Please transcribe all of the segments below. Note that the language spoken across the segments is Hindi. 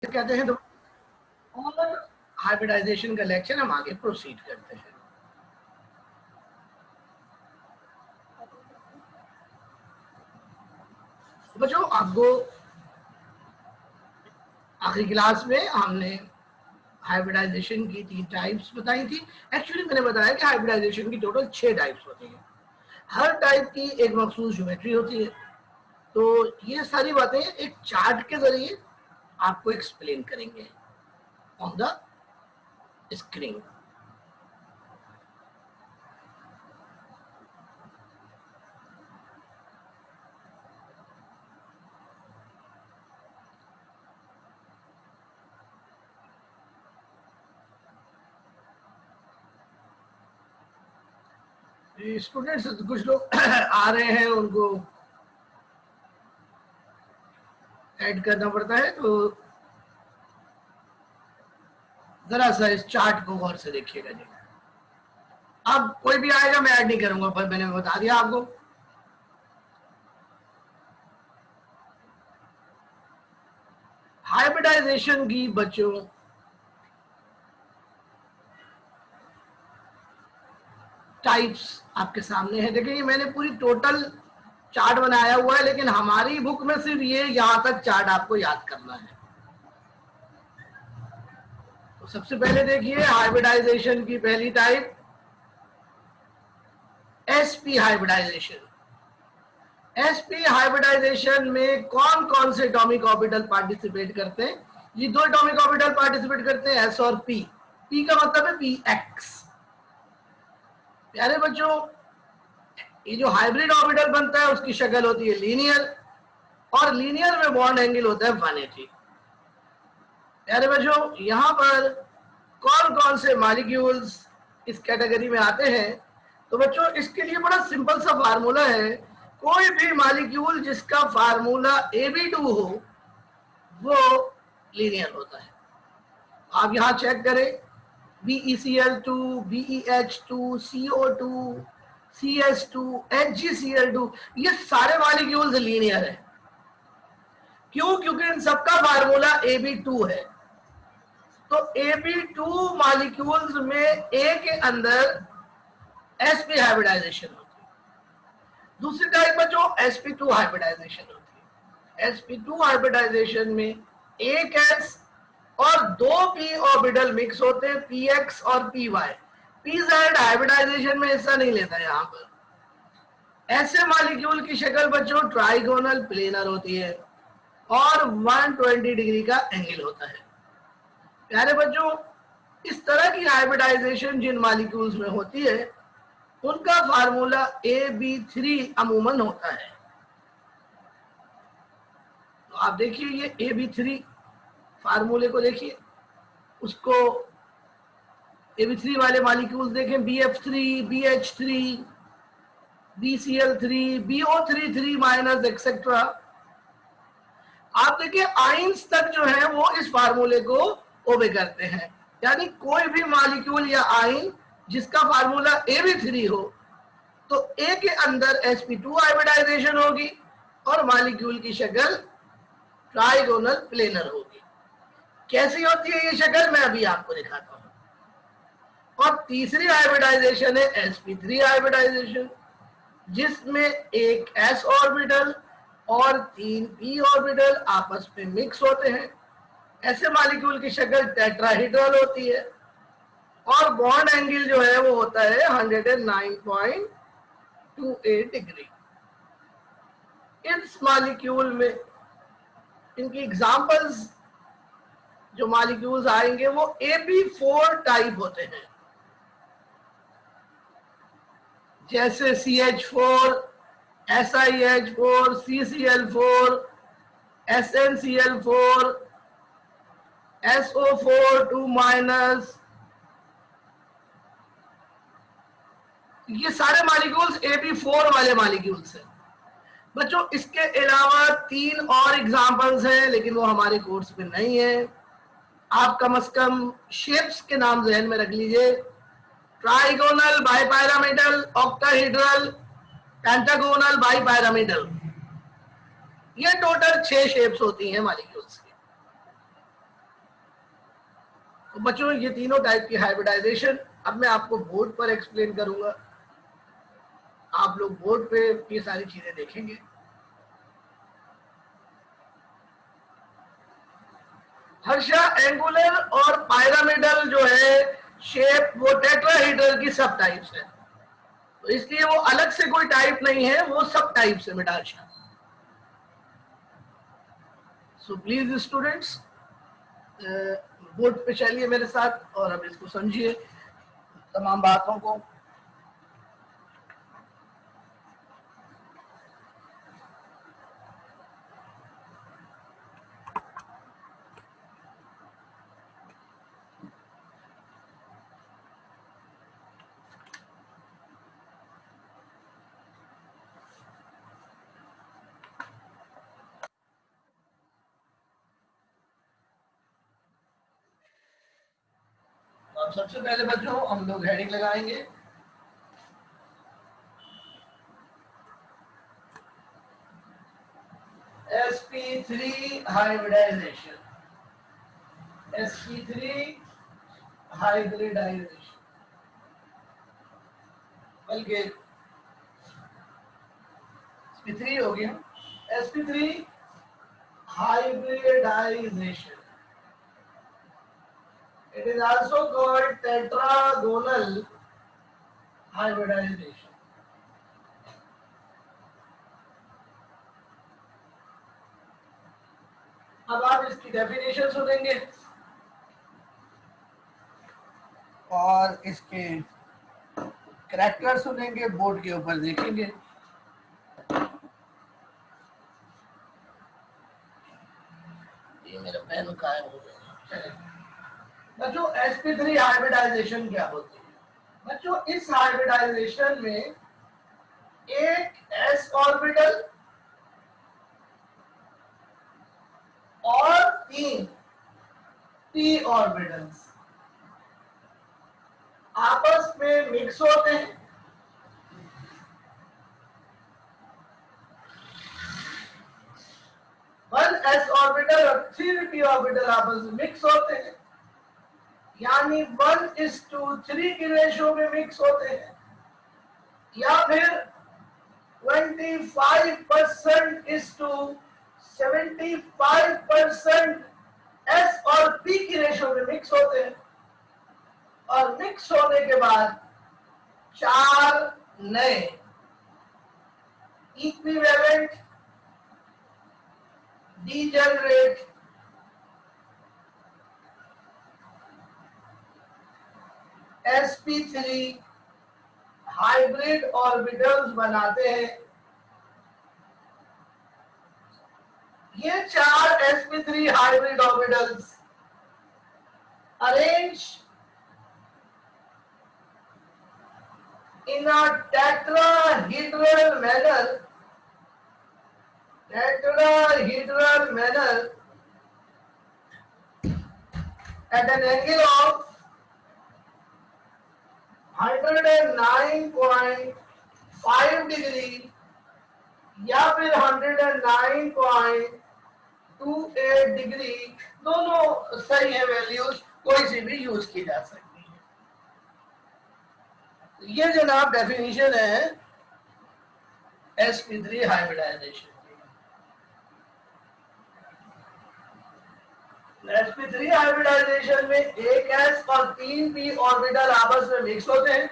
कहते हैं। तो और हाइब्रिडाइजेशन का लेक्चर हम आगे प्रोसीड करते हैं। बच्चों, आपको आखिरी क्लास में हमने हाइब्रिडाइजेशन की 3 टाइप्स बताई थी। एक्चुअली मैंने बताया कि हाइब्रिडाइजेशन की टोटल 6 टाइप्स होती हैं। हर टाइप की एक मखसूस ज्योमेट्री होती है। तो ये सारी बातें एक चार्ट के जरिए आपको एक्सप्लेन करेंगे ऑन द स्क्रीन। स्टूडेंट्स कुछ लोग आ रहे हैं, उनको ऐड करना पड़ता है, तो जरा सा इस चार्ट को गौर से देखिएगा जी। अब कोई भी आएगा मैं ऐड नहीं करूंगा, पर मैंने बता दिया आपको। हाइब्रिडाइजेशन की बच्चों टाइप्स आपके सामने है। देखिए, मैंने पूरी टोटल चार्ट बनाया हुआ है, लेकिन हमारी बुक में सिर्फ ये यहां तक चार्ट आपको याद करना है। तो सबसे पहले देखिए हाइब्रिडाइजेशन की पहली type, SP hybridization. SP hybridization में कौन कौन से एटॉमिक ऑर्बिटल पार्टिसिपेट करते हैं? ये 2 एटॉमिक ऑर्बिटल पार्टिसिपेट करते हैं, एस और पी। पी का मतलब है पी एक्स। प्यारे बच्चों, ये जो हाइब्रिड ऑर्बिटल बनता है उसकी शक्ल होती है लीनियर, और लीनियर में बॉन्ड एंगल होता है 180। प्यारे बच्चों, यहां पर कौन कौन से मॉलिक्यूल्स इस कैटेगरी में आते हैं? तो बच्चों, इसके लिए बड़ा सिंपल सा फार्मूला है। कोई भी मॉलिक्यूल जिसका फार्मूला Ab2 हो वो लीनियर होता है। आप यहां चेक करें, BeCl2, BeH2, CO2, CS2, HgCl2, ये सारे मॉलिक्यूल्स लीनियर है। क्यों? क्योंकि इन सबका फार्मूला Ab2 है। तो Ab2 मॉलिक्यूल्स में A के अंदर sp हाइब्रिडाइजेशन होती है। दूसरी टाइप बच्चों sp2 हाइब्रिडाइजेशन होती है। sp2 हाइब्रिडाइजेशन में एक s और 2 p ऑर्बिटल मिक्स होते हैं, px और py। pz हाइब्रिडाइजेशन में हिस्सा नहीं लेता। यहां पर ऐसे मॉलिक्यूल की शक्ल बच्चों ट्राइगोनल प्लेनर होती है और 120 डिग्री का एंगल होता है। प्यारे बच्चों, इस तरह की हाइब्रिडाइजेशन जिन मॉलिक्यूल्स में होती है उनका फार्मूला Ab3 अमूमन होता है। तो आप देखिए, ये Ab3 फार्मूले को देखिए, उसको Ab3 वाले मॉलिक्यूल्स देखें, BF3, BH3, BCl3, BO33 minus etcetera. आप देखिए आइंस तक जो है वो इस फार्मूले को ओबे करते हैं। यानी कोई भी मॉलिक्यूल या आइन जिसका फार्मूला Ab3 हो तो A के अंदर sp2 हाइब्रिडाइजेशन होगी और मॉलिक्यूल की शक्ल ट्राइगोनल प्लेनर होगी। कैसी होती है ये शक्ल, मैं अभी आपको दिखाता हूं। और तीसरी हाइब्रिडाइजेशन है sp3 हाइब्रिडाइजेशन, जिसमें एक s ऑर्बिटल और 3 p ऑर्बिटल आपस में मिक्स होते हैं। ऐसे मॉलिक्यूल की शक्ल टेट्राहेड्रल होती है और बॉन्ड एंगल जो है वो होता है 109.28 डिग्री। इस मॉलिक्यूल में इनकी एग्जांपल्स जो मॉलिक्यूल्स आएंगे वो Ab4 टाइप होते हैं, जैसे CH4, SiH4, CCl4, SnCl4, SO4 2 minus. ये सारे मॉलिक्यूल्स Ab4 वाले मॉलिक्यूल्स हैं। बच्चों, इसके अलावा 3 और एग्जांपल्स हैं, लेकिन वो हमारे कोर्स में नहीं है। आप कम से कम शेप्स के नाम ज़हन में रख लीजिए। Trigonal, bipyramidal, octahedral, pentagonal, bipyramidal. ये टोटल 6 शेप्स होती हैं मॉलिक्यूल्स की। तो बच्चों ये तीनों टाइप की हाइब्रिडाइजेशन अब मैं आपको बोर्ड पर एक्सप्लेन करूंगा। आप लोग बोर्ड पे ये सारी चीजें देखेंगे। हर्षा एंगुलर और पायरामिडल जो है शेप वो टेट्राहीड्रल की सब टाइप्स है, तो इसलिए वो अलग से कोई टाइप नहीं है, वो सब टाइप्स है बेटा Harsha. So please students board पे चलिए मेरे साथ और अब इसको समझिए तमाम बातों को। अब सबसे पहले बच्चों हम लोग हेडिंग लगाएंगे sp3 हाइब्रिडाइजेशन। sp3 हाइब्रिडाइजेशन बल्कि sp3 हो गया। sp3 hybridization, it is also called tetragonal hybridization। अब आप इसकी डेफिनेशन सुनेंगे और इसके करैक्टर सुनेंगे, बोर्ड के ऊपर देखेंगे। ये मेरा पेन गायब हो गया। बच्चों sp3 हाइब्रिडाइजेशन क्या होती है? बच्चों इस हाइब्रिडाइजेशन में एक s ऑर्बिटल और 3 p ऑर्बिटल्स आपस में मिक्स होते हैं। वन s ऑर्बिटल और 3 p ऑर्बिटल आपस में मिक्स होते हैं, यानी 1:3 की रेशियो में मिक्स होते हैं, या फिर 25%:75% s और p की रेशियो में मिक्स होते हैं। और मिक्स होने के बाद 4 नए equivalent degenerate sp3 hybrid orbitals बनाते हैं। ये 4 sp3 hybrid orbitals arrange in a tetrahedral manner at an angle of 109.5 degree या फिर 109.28 डिग्री, दोनों सही है वैल्यूज, कोई सी भी यूज की जा सकती है। ये जनाब डेफिनेशन है sp3 हाइब्रिडाइजेशन। sp3 हाइब्रिडाइजेशन में एक s और 3 p ऑर्बिटल आपस में मिक्स होते हैं।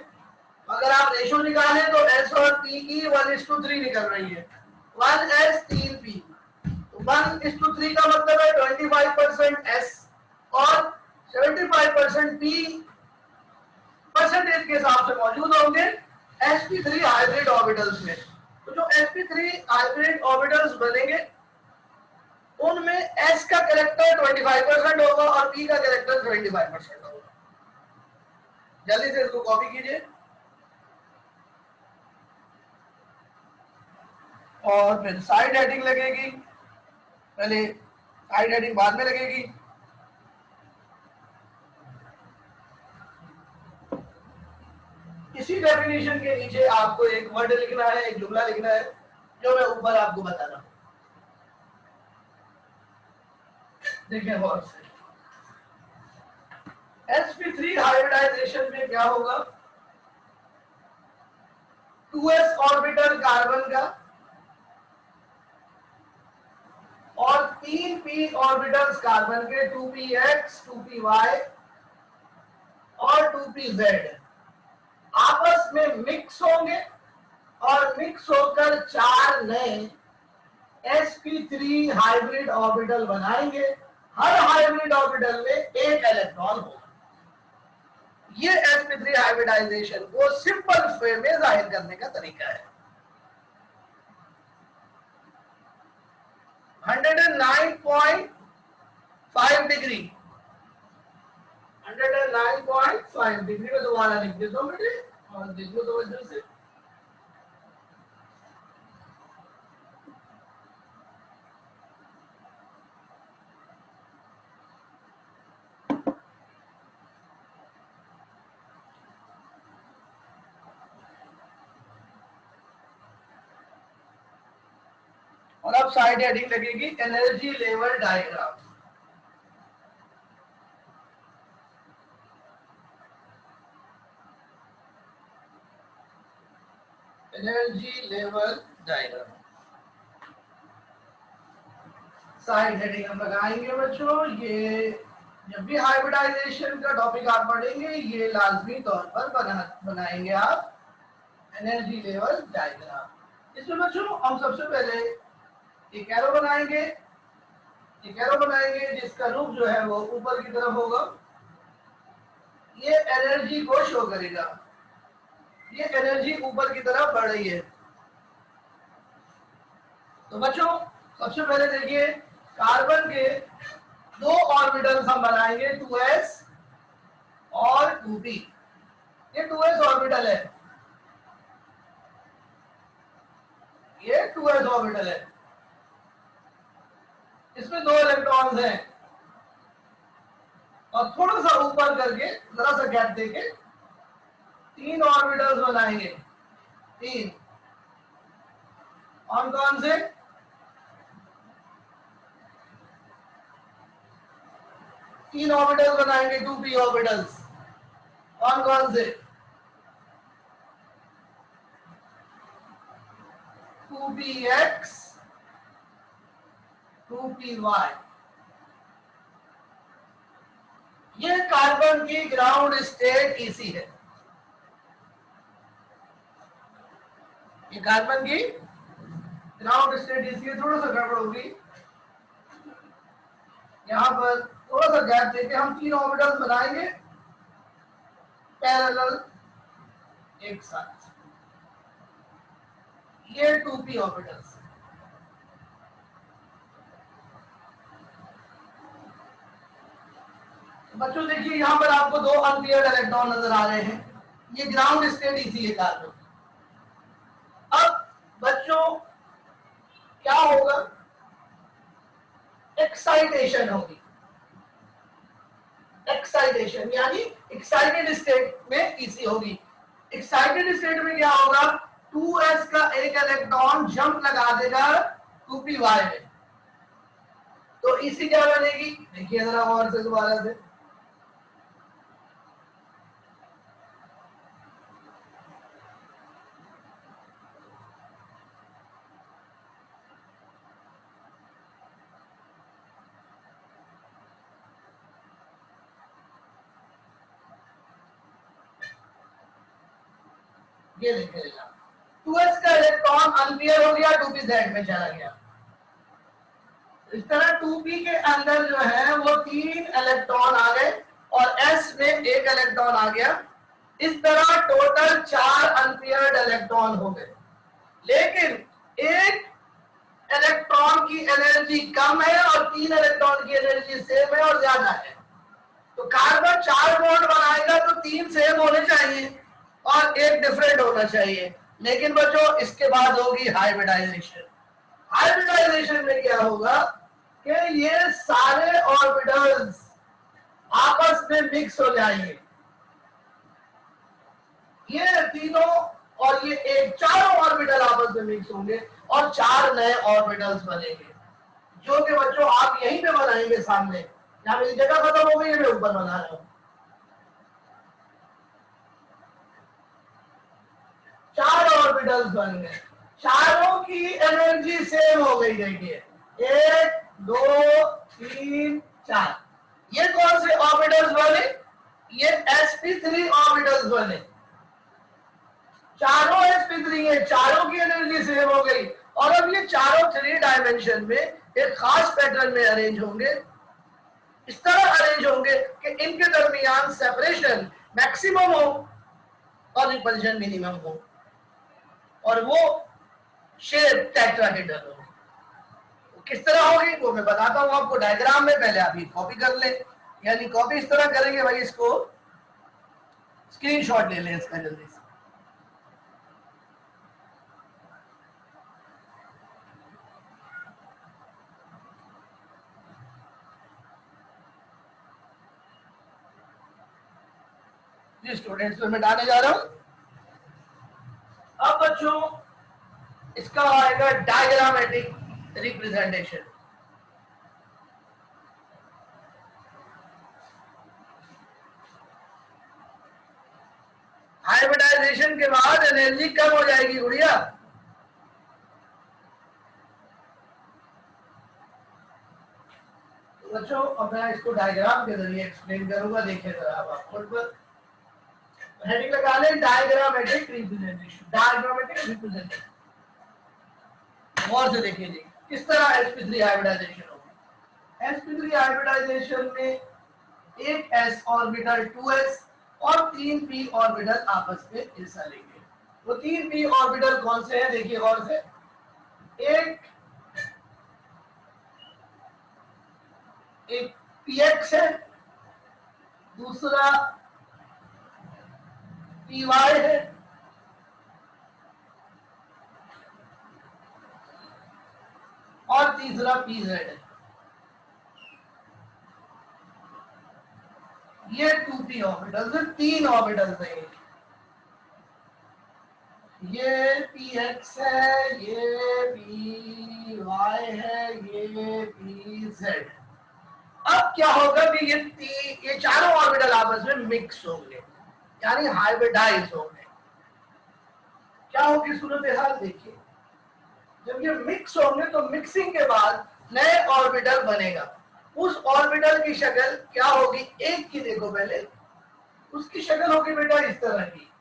अगर आप रेशो निकालें तो s और p की 1:3 निकल रही है, 1s 3p। तो 1:3 का मतलब है 25% s और 75% p परसेंटेज के हिसाब से मौजूद होंगे sp3 हाइब्रिड ऑर्बिटल्स में। तो जो sp3 हाइब्रिड ऑर्बिटल्स बनेंगे उनमें s का कैरेक्टर 25% होगा और p का कैरेक्टर 25% होगा। जल्दी से इसको कॉपी कीजिए और फिर साइड हेडिंग लगेगी, पहले साइड हेडिंग बाद में लगेगी। इसी डेफिनेशन के नीचे आपको एक वर्ड लिखना है, एक जुमला लिखना है, जो मैं ऊपर आपको बता रहा हूं। देखिए गौर से, sp3 हाइब्रिडाइजेशन में क्या होगा, 2s ऑर्बिटल कार्बन का और 3p ऑर्बिटल्स कार्बन के, 2px 2py और 2pz आपस में मिक्स होंगे और मिक्स होकर 4 नए sp3 हाइब्रिड ऑर्बिटल बनाएंगे। हर हाइब्रिड ऑर्बिटल में एक इलेक्ट्रॉन होगा। ये sp3 हाइब्रिडाइजेशन को सिंपल वे में जाहिर करने का तरीका है। 109.5 डिग्री 109.5 डिग्री में दोबारा लिख देता हूं बेटे और देखो तो वजह से और अब साइड हेडिंग लगेगी energy level diagram. Energy level diagram side heading हम लगाएंगे बच्चों। ये जब भी हाइब्रिडाइजेशन का टॉपिक आप पढ़ेंगे ये लाजमी तौर पर बनाएंगे आप एनर्जी लेवल डायग्राम। इसमें बच्चों हम सबसे पहले एक एरो बनाएंगे, जिसका रुख जो है वो ऊपर की तरफ होगा। ये एनर्जी को शो करेगा, ये एनर्जी ऊपर की तरफ बढ़ रही है। तो बच्चों सबसे पहले देखिए कार्बन के 2 ऑर्बिटल्स हम बनाएंगे, 2s और 2p। ये 2s ऑर्बिटल है, ये 2s ऑर्बिटल है, इसमें 2 इलेक्ट्रॉन्स हैं और थोड़ा सा ऊपर करके जरा सा गैप देके 3 ऑर्बिटल्स बनाएंगे। 3 और कौन से, 3 ऑर्बिटल्स बनाएंगे 2p ऑर्बिटल्स। कौन कौन से, 2px 2py। ये कार्बन की ग्राउंड स्टेट इसी है, ये कार्बन की ग्राउंड स्टेट इसी है। थोड़ा सा गड़बड़ होगी, यहां पर थोड़ा सा गैप देके हम 3 ऑर्बिटल्स बनाएंगे पैरेलल एक साथ। ये 2p ऑर्बिटल्स, बच्चों देखिए यहां पर आपको 2 अनपेयर्ड इलेक्ट्रॉन नजर आ रहे हैं। ये ग्राउंड स्टेट इसी है कार्बन। अब बच्चों क्या होगा, एक्साइटेशन होगी। एक्साइटेशन यानी एक्साइटेड स्टेट में इसी होगी। एक्साइटेड स्टेट में क्या होगा, 2s का एक इलेक्ट्रॉन जंप लगा देगा 2py में, तो इसी क्या बनेगी, देखिए जरा और से दोबारा से। ये लिखेगा 2s का इलेक्ट्रॉन अनपेयर हो गया, 2pz में चला गया। इस तरह 2p के अंदर जो है वो 3 इलेक्ट्रॉन आ गए और s में 1 इलेक्ट्रॉन आ गया। इस तरह टोटल 4 अनपेयर्ड इलेक्ट्रॉन हो गए, लेकिन एक इलेक्ट्रॉन की एनर्जी कम है और 3 इलेक्ट्रॉन की एनर्जी सेम है और ज्यादा है। तो कार्बन 4 बॉन्ड बनाएगा तो 3 सेम होने चाहिए और 1 डिफरेंट होना चाहिए। लेकिन बच्चों इसके बाद होगी हाइब्रिडाइजेशन। हाइब्रिडाइजेशन में क्या होगा कि ये सारे ऑर्बिटल्स आपस में मिक्स हो जाएंगे, ये तीनों और ये एक, चारों ऑर्बिटल आपस में मिक्स होंगे और 4 नए ऑर्बिटल्स बनेंगे, जो कि बच्चों आप यहीं पे बनाएंगे सामने। यहाँ मेरी जगह खत्म हो गई है, मैं ऊपर बना रहा हूं। ऑर्बिटल्स बन गए, चारों की एनर्जी सेम हो गई। देखिए 1 2 3 4, ये कौन से ऑर्बिटल्स बने? ये sp3 ऑर्बिटल्स बने। चारों sp3 है, चारों की एनर्जी सेम हो गई। और अब ये चारों 3 डायमेंशन में एक खास पैटर्न में अरेंज होंगे, इस तरह अरेंज होंगे कि इनके दरमियान सेपरेशन मैक्सिमम हो और रिपल्शन मिनिमम हो, और वो शेप टेट्राहेड्रल हो। किस तरह होगी वो मैं बताता हूं आपको डायग्राम में, पहले आप ये कॉपी कर ले, यानी कॉपी इस तरह करेंगे भाई, इसको स्क्रीनशॉट ले लें इसका जल्दी से। जी स्टूडेंट्स में मिटाने जा रहा हूं। अब बच्चों इसका आएगा डायग्रामेटिक रिप्रेजेंटेशन। हाइब्रिडाइजेशन के बाद एनर्जी कम हो जाएगी गुड़िया। तो बच्चों अब मैं इसको डायग्राम के जरिए एक्सप्लेन करूंगा। देखिए जरा आप बोर्ड पर हेडिंग लगा लें, डायग्रामेटिक रिप्रेजेंटेशन। डायग्रामेटिक रिप्रेजेंटेशन और से देखिए जी किस तरह sp3 हाइब्रिडाइजेशन होगी। sp3 हाइब्रिडाइजेशन में एक s ऑर्बिटल 2s और 3 p ऑर्बिटल आपस में हिस्सा लेंगे। वो 3 p ऑर्बिटल कौन से हैं देखिए गौर से। एक px है, दूसरा py है, और तीसरा pz है। ये 2p ऑर्बिटल्स है, 3 ऑर्बिटल्स है। ये px है, ये py है, ये pz है। अब क्या होगा कि ये चारों ऑर्बिटल आपस में मिक्स होंगे, यानी हाइब्रिडाइज होंगे। क्या होगी सूरत हाल देखिए, जब ये मिक्स होंगे तो मिक्सिंग के बाद नए ऑर्बिटल बनेगा। उस ऑर्बिटल की शक्ल क्या होगी, एक की देखो पहले, उसकी शक्ल होगी बेटा इस तरह की।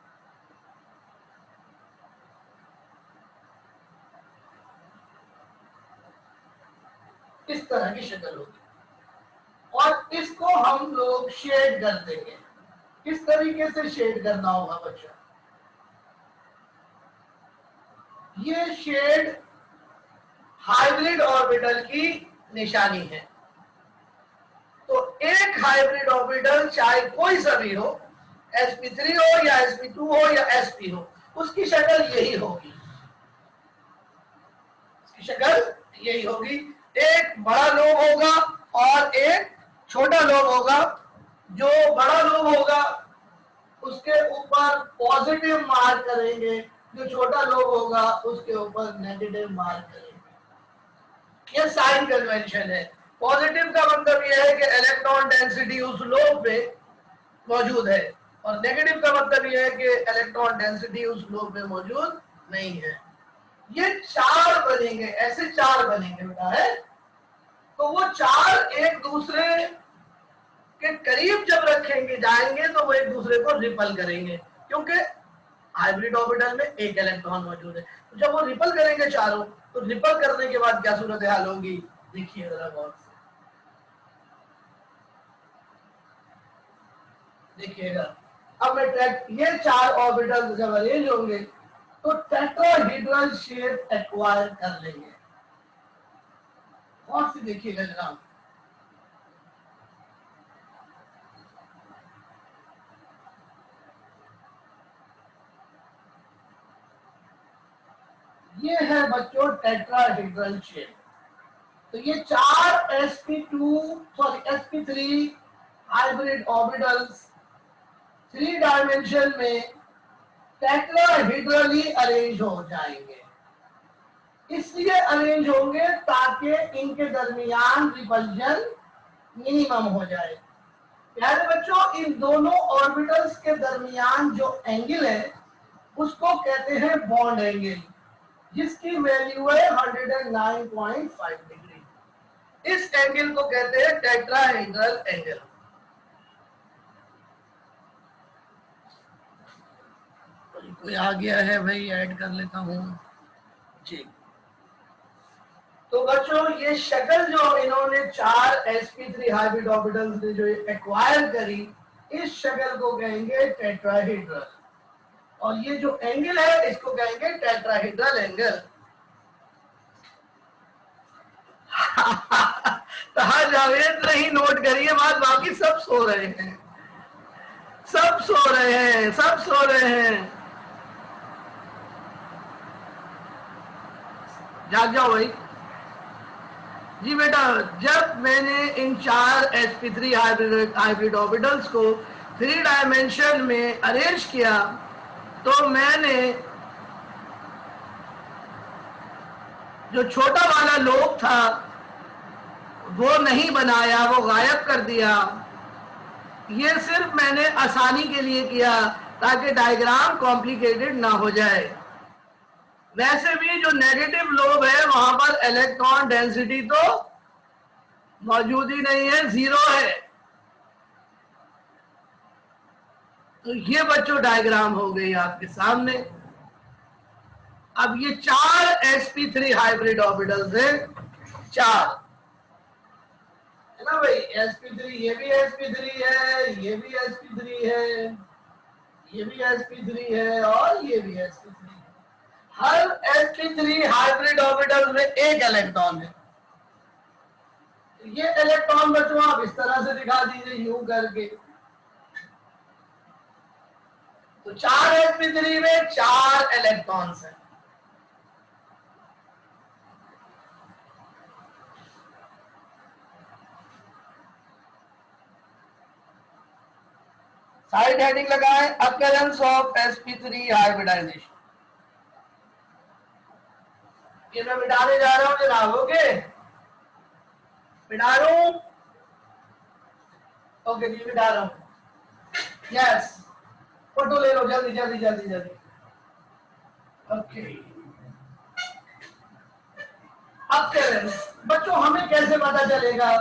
इस तरह की शक्ल होगी, और इसको हम लोग शेड कर देंगे। किस तरीके से शेड करना होगा बच्चों, ये शेड हाइब्रिड ऑर्बिटल की निशानी है। तो एक हाइब्रिड ऑर्बिटल चाहे कोई सा भी हो, sp3 हो या sp2 हो या sp हो, उसकी शक्ल यही होगी। उसकी शक्ल यही होगी, एक बड़ा लोब होगा और एक छोटा लोब होगा। जो बड़ा लोब होगा उसके ऊपर पॉजिटिव मार्क करेंगे, जो छोटा लोब होगा उसके ऊपर नेगेटिव मार्क करेंगे। ये साइन कन्वेंशन है। पॉजिटिव का मतलब यह है कि इलेक्ट्रॉन डेंसिटी उस लोब पे मौजूद है, और नेगेटिव का मतलब यह है कि इलेक्ट्रॉन डेंसिटी उस लोब पे मौजूद नहीं है। ये 4 बनेंगे, ऐसे 4 बनेंगे बेटा है। तो वो 4 एक दूसरे के करीब जब रखेंगे जाएंगे तो वो एक दूसरे को रिपल करेंगे, क्योंकि हाइब्रिड ऑर्बिटल में एक इलेक्ट्रॉन मौजूद है। तो जब वो रिपल करेंगे चारों, तो रिपल करने के बाद क्या सूरत हाल होगी देखिए जरा गौर से। देखिएगा अब मैं ये 4 ऑर्बिटल जब अरेंज होंगे तो टेट्राहेड्रल शेप एक्वायर कर लेंगे। और से देखिएगा जनाब, ये है बच्चों टेट्राहेड्रल शेप। तो ये 4 sp3 हाइब्रिड ऑर्बिटल्स 3 डायमेंशन में टेट्राहेड्रली अरेंज हो जाएंगे। इसलिए अरेंज होंगे ताकि इनके दरमियान रिपल्शन मिनिमम हो जाए। प्यारे बच्चों, इन दोनों ऑर्बिटल्स के दरमियान जो एंगल है उसको कहते हैं बॉन्ड एंगल, जिसकी वैल्यू है 109.5 डिग्री। इस एंगल को कहते हैं टेट्राहेड्रल एंगल। कोई आ गया है भाई, ऐड कर लेता हूं जी। तो बच्चों ये शक्ल जो इन्होंने 4 sp3 हाइब्रिड ऑर्बिटल्स ने जो एक्वायर करी, इस शक्ल को कहेंगे टेट्राहेड्रल, और ये जो एंगल है इसको कहेंगे टेट्राहेड्रल एंगल। तो जावेद नहीं नोट करिए बात, बाकी सब सो रहे हैं, सब सो रहे हैं, सब सो रहे हैं, जाग जाओ भाई। जी बेटा, जब मैंने इन 4 sp3 हाइब्रिड ऑर्बिटल्स को 3 डायमेंशन में अरेंज किया, तो मैंने जो छोटा वाला लोब था वो नहीं बनाया, वो गायब कर दिया। ये सिर्फ मैंने आसानी के लिए किया ताकि डायग्राम कॉम्प्लिकेटेड ना हो जाए। वैसे भी जो नेगेटिव लोब है वहां पर इलेक्ट्रॉन डेंसिटी तो मौजूद ही नहीं है, 0 है। तो ये बच्चों डायग्राम हो गई आपके सामने। अब ये 4 sp3 हाइब्रिड ऑर्बिटल्स है, 4 है ना भाई। sp3, ये भी sp3 है, ये भी sp3 है, ये भी sp3 है, और ये भी sp3 है। हर sp3 हाइब्रिड ऑर्बिटल में एक इलेक्ट्रॉन है। ये इलेक्ट्रॉन बच्चों आप इस तरह से दिखा दीजिए, यूं करके। तो 4 sp3 में 4 इलेक्ट्रॉन्स हैं। साइड हेडिंग लगाएं, अकरेंस ऑफ sp3 हाइब्रिडाइजेशन। ये मैं मिटाने जा रहा हूं जनाब, ओके मिटा रहा हूं, ओके जी मिटा रहा हूं, यस। फोटो ले लो जल्दी जल्दी जल्दी जल्दी, ओके। अकरेंस बच्चों, हमें कैसे पता चलेगा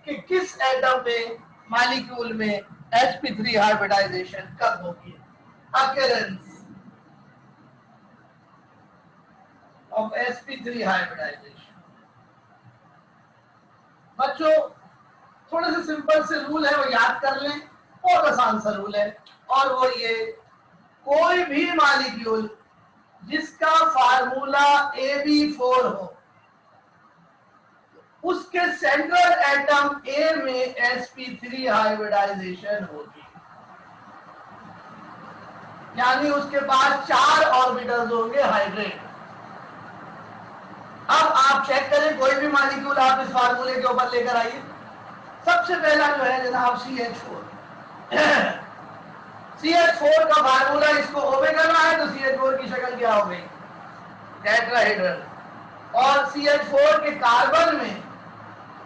कि किस एटम में, मॉलिक्यूल में sp3 हाइब्रिडाइजेशन कब होगी? Occurrence of sp3 hybridization. बच्चों थोड़े से सिंपल से रूल है, वो याद कर लें, बहुत आसान सा रूल है, और वो ये, कोई भी मॉलिक्यूल जिसका फार्मूला AB4 हो, उसके सेंट्रल एटम A में sp3 हाइब्रिडाइजेशन होगी, यानी उसके पास 4 ऑर्बिटल्स होंगे हाइड्रेट। अब आप चेक करें, कोई भी मॉलिक्यूल आप इस फार्मूले के ऊपर लेकर आइए। सबसे पहला जो है जनाब CH4। CH4 का फार्मूला इसको ओबे करना है, तो CH4 की शक्ल क्या हो गई? टेट्राहेड्रल। और CH4 के कार्बन में,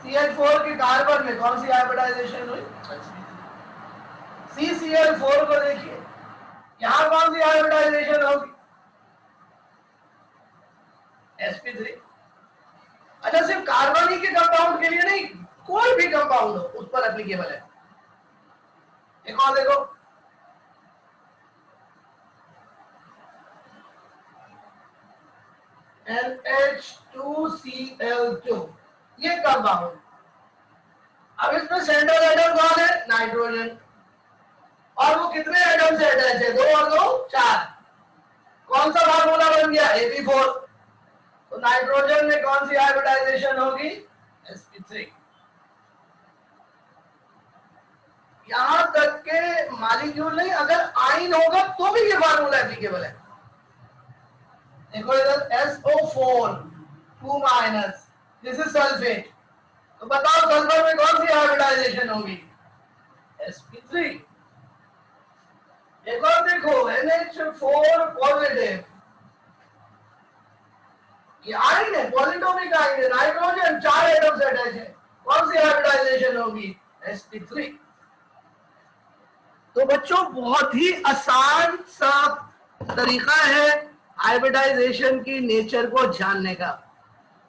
CH4 के कार्बन में कौन सी हाइब्रिडाइजेशन हुई? CCl4 को देखिए, यहां कौन सी हाइब्रिडाइजेशन होगी? sp3। अच्छा, सिर्फ कार्बन ही के कंपाउंड के लिए नहीं, कोई भी कंपाउंड हो उस पर एप्लीकेबल है। एक और देखो, NH2Cl2, ये कंपाउंड। अब इसमें सेंट्रल एटम कौन है? नाइट्रोजन। और वो कितने एटम से अटैच है? 2 और 2 4। कौन सा फार्मूला बन गया? AB4। तो नाइट्रोजन में कौन सी हाइब्रिडाइजेशन होगी? sp3। यहां तक के मॉलिक्यूल नहीं, अगर आयन होगा तो भी ये फार्मूला एप्लीकेबल है। देखो इधर SO4 2-, दिस इज सल्फेट। तो बताओ सल्फर में कौन सी हाइब्रिडाइजेशन होगी? sp3। एक और देखो, NH4 पॉजिटिव, ये आयन है, पॉलीटोमिक आयन है, नाइट्रोजन 4 एटम से अटैच है, कौन सी हाइब्रिडाइजेशन होगी? sp3। तो बच्चों बहुत ही आसान सा तरीका है हाइब्रिडाइजेशन की नेचर को जानने का,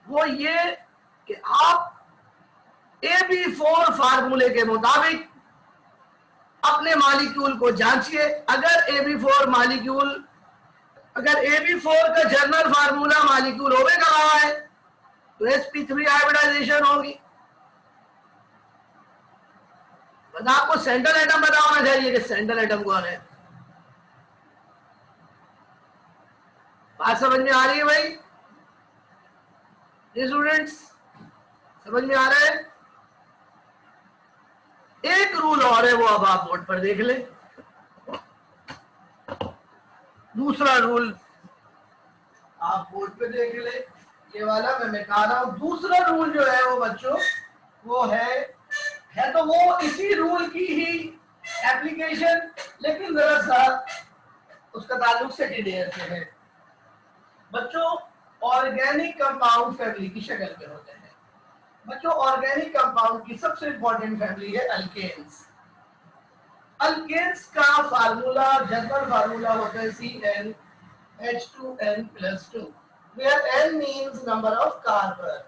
वो ये कि आप AB4 फार्मूले के मुताबिक अपने मॉलिक्यूल को जांचिए। अगर AB4 का जनरल फार्मूला मॉलिक्यूल ओवे का रहा है तो sp3 हाइब्रिडाइजेशन होगी। बस आपको सेंट्रल एटम पता होना चाहिए कि सेंट्रल एटम कौन है। बात समझ में आ रही है भाई? ये स्टूडेंट्स समझ में आ रहा है? एक रूल और है, वो अब आप बोर्ड पर देख ले। दूसरा रूल आप बोर्ड पे देख ले, ये वाला मैं मिटा रहा हूं। दूसरा रूल जो है वो बच्चों वो है तो वो इसी रूल की ही एप्लीकेशन, लेकिन जरा सा उसका ताल्लुक सेकेंड से है। बच्चों ऑर्गेनिक कंपाउंड फैमिली की शक्ल में होते हैं। बच्चों ऑर्गेनिक कंपाउंड की सबसे इंपॉर्टेंट फैमिली है अल्केन्स। अल्केन्स का फार्मूला, जनरल फार्मूला होता है CnH2n+2, where n means number of carbon।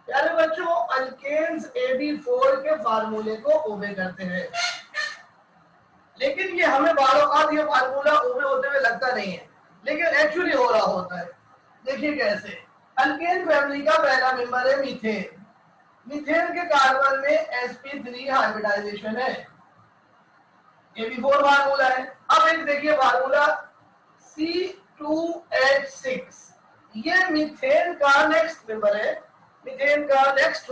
प्यारे बच्चों अल्केन्स AB4 के फार्मूले को ओबे करते हैं, लेकिन ये हमें बारोबार ये फार्मूला ओबे होते हुए लगता नहीं है, लेकिन एक्चुअली हो रहा होता है। देखिए कैसे। अल्केन फैमिली का पहला मेंबर है मीथेन। मीथेन के कार्बन में sp3 हाइब्रिडाइजेशन है, AB4 फार्मूला है। अब एक देखिए फार्मूला C2H6, ये मीथेन का नेक्स्ट मेंबर है। मीथेन का नेक्स्ट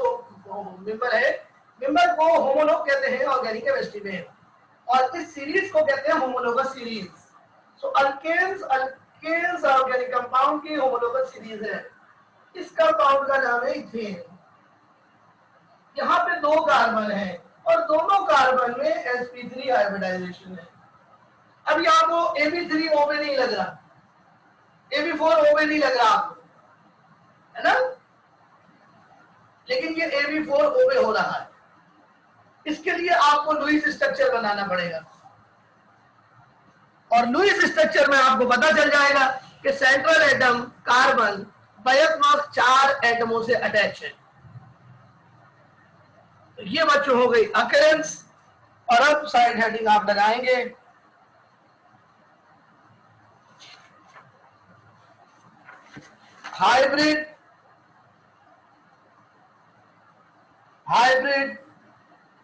मेंबर है। मेंबर को होमोलोग कहते हैं ऑर्गेनिक केमिस्ट्री में, और इस सीरीज को कहते हैं होमोलोगस सीरीज। सो अल्केन्स ऑर्गेनिक कंपाउंड की होमोलोगस सीरीज है। इस कंपाउंड का नाम है इथेन। यहाँ पे 2 कार्बन है और दोनों कार्बन में sp3 हाइब्रिडाइजेशन है। अब यहाँ को AB3 ओबे नहीं लग रहा, AB4 ओबे नहीं लग रहा आपको, है ना? लेकिन ये AB4 ओबे हो रहा है। इसके लिए आपको लुईस स्ट्रक्चर बनाना पड़ेगा, और लुईस स्ट्रक्चर में आपको पता चल जाएगा कि सेंट्रल एटम कार्बन बयकमार्क 4 एटमों से अटैच है। तो ये बच्चों हो गई अकरेंस, और अब साइड हेडिंग आप लगाएंगे hybrid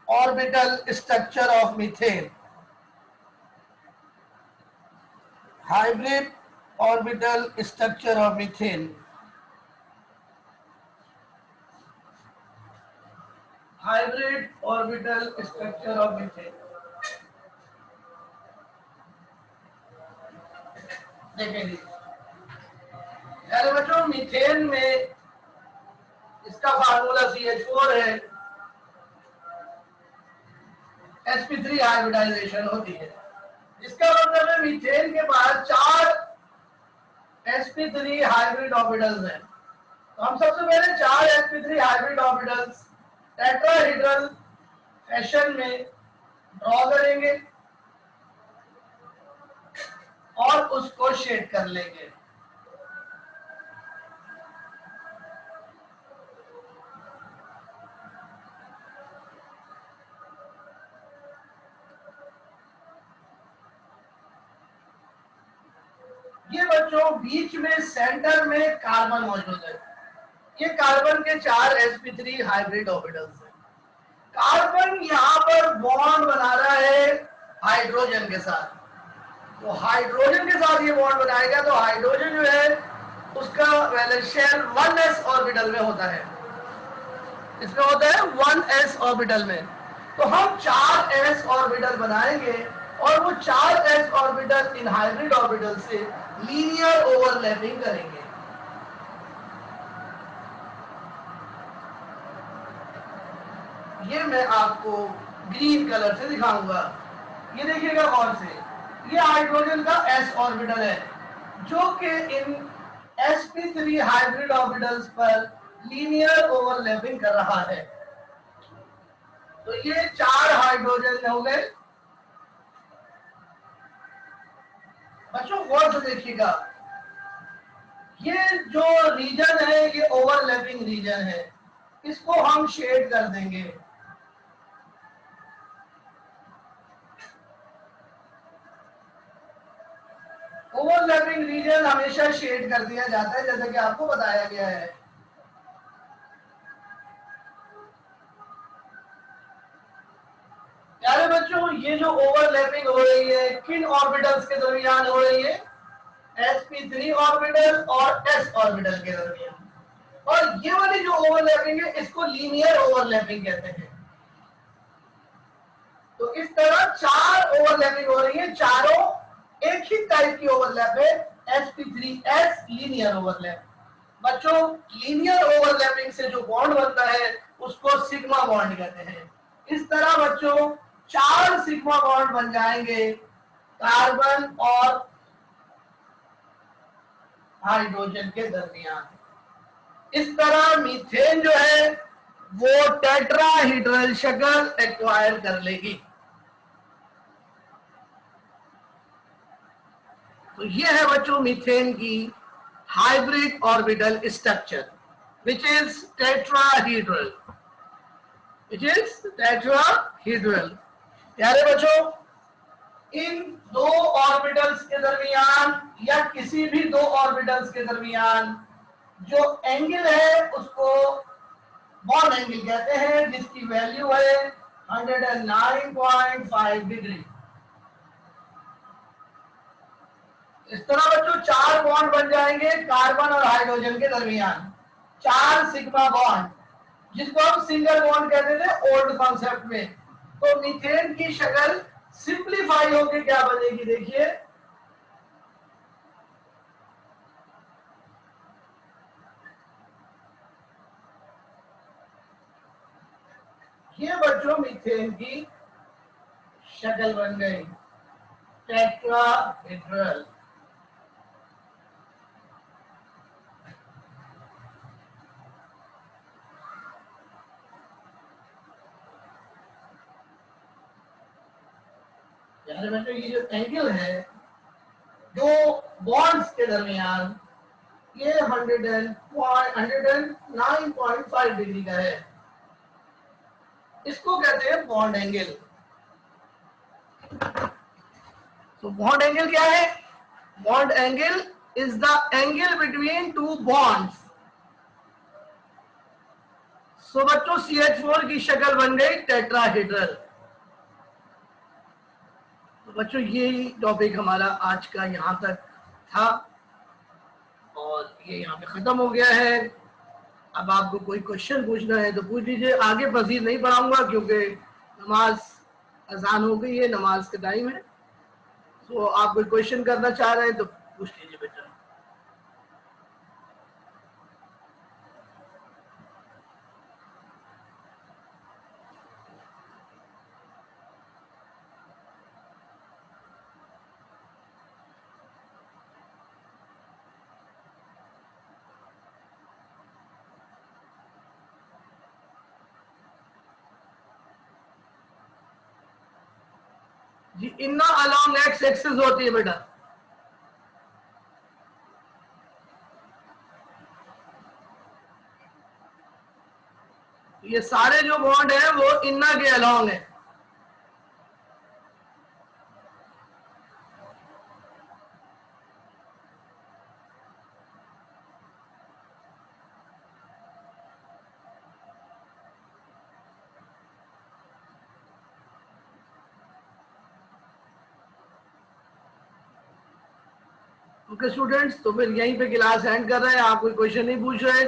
orbital structure of methane. Hybrid orbital structure of methane. Hybrid orbital structure of methane. देखेंगे यार बच्चों, मीथेन में इसका फार्मूला CH4 है, sp3 हाइब्रिडाइजेशन होती है। इसका मतलब है मीथेन के पास 4 sp3 हाइब्रिड ऑर्बिटल्स हैं। तो हम सबसे पहले 4 sp3 hybrid orbitals tetrahedral fashion में ड्रॉ करेंगे और उसको शेड कर लेंगे। ये बच्चों बीच में सेंटर में कार्बन मौजूद है। ये कार्बन के 4 sp3 हाइब्रिड ऑर्बिटल्स हैं। कार्बन यहाँ पर बॉन्ड बना रहा है हाइड्रोजन के साथ। तो हाइड्रोजन के साथ ये बॉन्ड बनाएगा, तो हाइड्रोजन जो है उसका वैलेंस शेल 1s ऑर्बिटल में होता है। इसमें होता है 1s ऑर्बिटल में। तो हम 4s ऑर्बिटल बनाएंगे, और वो 4s orbital in hybrid orbital से लीनियर ओवरलैपिंग करेंगे। ये मैं आपको ग्रीन कलर से दिखाऊंगा। ये देखिएगा कौन से, ये हाइड्रोजन का s ऑर्बिटल है, जो कि इन sp3 हाइब्रिड ऑर्बिटल्स पर लीनियर ओवरलैपिंग कर रहा है। तो ये 4 हाइड्रोजन हो गए, बच्चों गौर से देखिएगा, ये जो रीजन है ये ओवरलैपिंग रीजन है, इसको हम शेड कर देंगे। ओवरलैपिंग रीजन हमेशा शेड कर दिया जाता है, जैसा कि आपको बताया गया है। प्यारे बच्चों, ये जो ओवरलैपिंग हो रही है किन ऑर्बिटल्स के दरमियान हो रही है? sp3 ऑर्बिटल और s ऑर्बिटल के दरमियान। और ये वाली जो ओवरलैपिंग है इसको लीनियर ओवरलैपिंग कहते हैं। तो इस तरह चार ओवरलैपिंग हो रही है, चारों एक ही टाइप की ओवरलैप है, sp3s लीनियर ओवरलैप। बच्चों, लीनियर ओवरलैपिंग से जो बॉन्ड बनता है उसको सिग्मा बॉन्ड कहते हैं। इस तरह बच्चों चार सिग्मा बॉन्ड बन जाएंगे कार्बन और हाइड्रोजन के दरमियान। इस तरह मीथेन जो है वो टेट्राहीड्रल शक्ल एक्वायर कर लेगी। तो ये है बच्चों मीथेन की hybrid orbital structure, which is tetrahedral, which is tetrahedral। प्यारे बच्चों, इन दो ऑर्बिटल्स के दरमियान या किसी भी दो ऑर्बिटल्स के दरमियान जो एंगल है उसको बॉन्ड एंगल कहते हैं, जिसकी वैल्यू है 109.5 डिग्री। इस तरह बच्चों चार बॉन्ड बन जाएंगे कार्बन और हाइड्रोजन के दरमियान, चार सिग्मा बॉन्ड, जिसको हम सिंगल बॉन्ड कहते थे ओल्ड कॉन्सेप्ट में। तो मीथेन की शक्ल सिंप्लीफाई होकर क्या बनेगी, देखिए। ये बच्चों मीथेन की शक्ल बन गई, टेट्राहेड्रल। यानी बच्चों ये जो एंगल है दो बॉन्ड्स के दरमियान, ये 109.5 डिग्री का है, इसको कहते हैं बॉन्ड एंगल। तो बॉन्ड एंगल क्या है? Bond angle is the angle between two bonds. So बच्चों CH4 की शक्ल बन गई टेट्राहेड्रल। तो बच्चों यही टॉपिक हमारा आज का यहाँ तक था और ये यहाँ पे खत्म हो गया है। अब आपको कोई क्वेश्चन पूछना है तो पूछ लीजिए। आगे मजीद नहीं पढ़ाऊंगा क्योंकि नमाज अजान हो गई है, नमाज का टाइम है। तो आप कोई क्वेश्चन करना चाह रहे हैं तो पूछ लीजिए बेटा। जी, इन्ना अलोंग एक्स एक्सिस होती है बेटा। ये सारे जो बॉन्ड है वो इन्ना के अलोंग है। ओके स्टूडेंट्स, तो फिर यहीं पे क्लास एंड कर रहे हैं। आप कोई क्वेश्चन नहीं पूछ रहे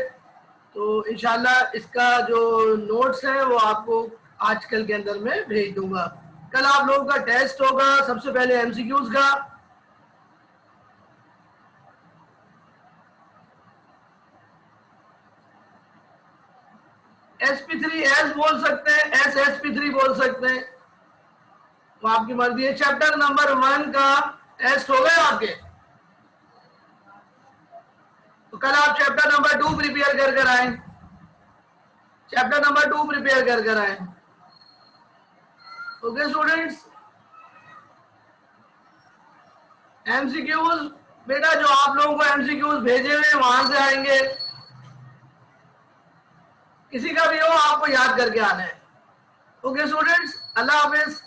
तो इंशाल्लाह इसका जो नोट्स है वो आपको आजकल के अंदर में भेज दूंगा। कल आप लोगों का टेस्ट होगा, सबसे पहले MCQs का। sp3s बोल सकते हैं, sp3 बोल सकते हैं, तो आपकी मर्जी है। चैप्टर नंबर 1 का टेस्ट हो गया आपके, तो कल आप चैप्टर नंबर 2 प्रिपेयर कर कर आए। चैप्टर नंबर 2 प्रिपेयर कर कर आए। ओके स्टूडेंट्स, एमसीक्यूज बेटा जो आप लोगों को एमसीक्यूज भेजे हुए वहां से आएंगे, किसी का भी हो आपको याद करके आना है। ओके स्टूडेंट्स, अल्लाह हाफिज।